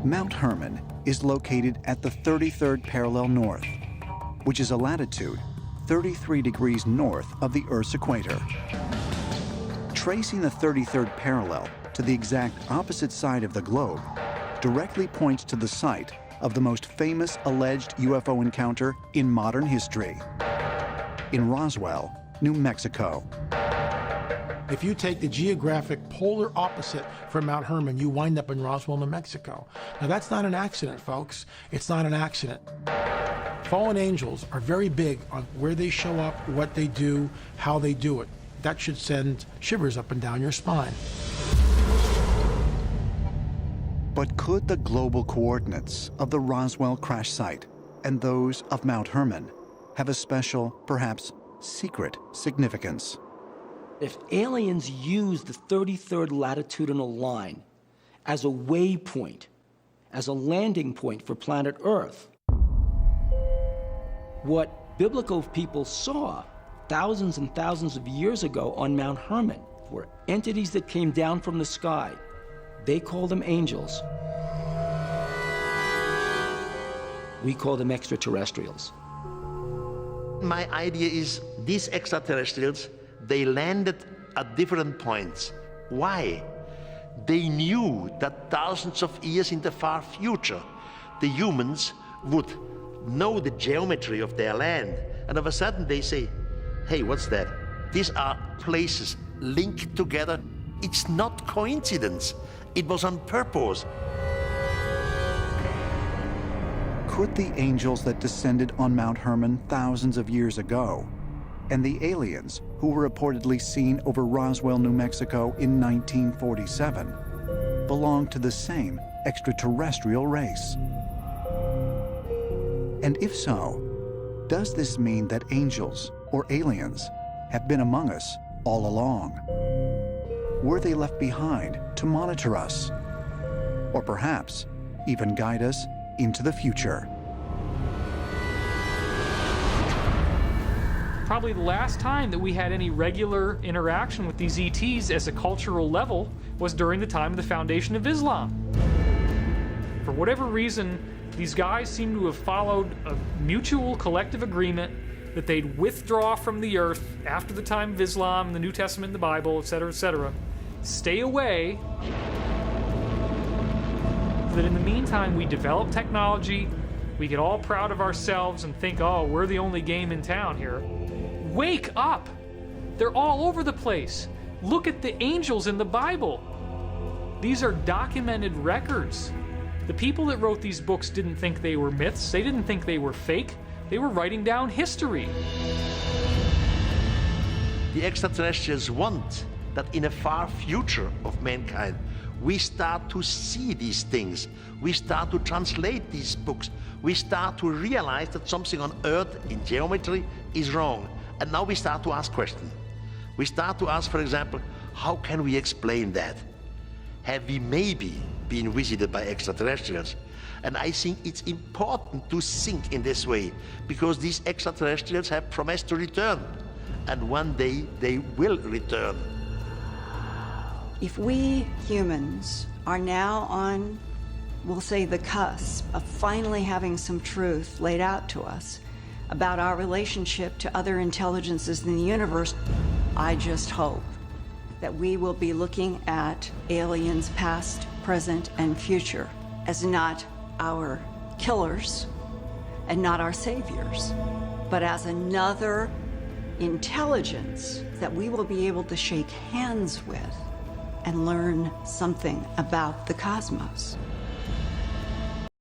Mount Hermon is located at the 33rd parallel north, which is a latitude 33 degrees north of the Earth's equator. Tracing the 33rd parallel to the exact opposite side of the globe directly points to the site of the most famous alleged UFO encounter in modern history, in Roswell, New Mexico. If you take the geographic polar opposite from Mount Hermon, you wind up in Roswell, New Mexico. Now that's not an accident, folks. It's not an accident. Fallen angels are very big on where they show up, what they do, how they do it. That should send shivers up and down your spine. But could the global coordinates of the Roswell crash site and those of Mount Hermon have a special, perhaps secret significance? If aliens use the 33rd latitudinal line as a waypoint, as a landing point for planet Earth, what biblical people saw thousands and thousands of years ago on Mount Hermon were entities that came down from the sky. They call them angels. We call them extraterrestrials. My idea is these extraterrestrials, they landed at different points. Why? They knew that thousands of years in the far future, the humans would know the geometry of their land. And all of a sudden they say, hey, what's that? These are places linked together. It's not coincidence. It was on purpose. Could the angels that descended on Mount Hermon thousands of years ago and the aliens who were reportedly seen over Roswell, New Mexico in 1947 belong to the same extraterrestrial race? And if so, does this mean that angels or aliens have been among us all along? Were they left behind to monitor us? Or perhaps even guide us into the future? Probably the last time that we had any regular interaction with these ETs as a cultural level was during the time of the foundation of Islam. For whatever reason, these guys seem to have followed a mutual collective agreement that they'd withdraw from the earth after the time of Islam, the New Testament, the Bible, etc., stay away, so that in the meantime we develop technology, we get all proud of ourselves and think, oh, we're the only game in town here. Wake up! They're all over the place. Look at the angels in the Bible. These are documented records. The people that wrote these books didn't think they were myths. They didn't think they were fake. They were writing down history. The extraterrestrials want that in a far future of mankind, we start to see these things. We start to translate these books. We start to realize that something on Earth in geometry is wrong. And now we start to ask questions. We start to ask, for example, how can we explain that? Have we maybe been visited by extraterrestrials? And I think it's important to think in this way, because these extraterrestrials have promised to return. And one day they will return. If we humans are now on, we'll say, the cusp of finally having some truth laid out to us about our relationship to other intelligences in the universe, I just hope that we will be looking at aliens past, present, and future as not our killers and not our saviors, but as another intelligence that we will be able to shake hands with and learn something about the cosmos.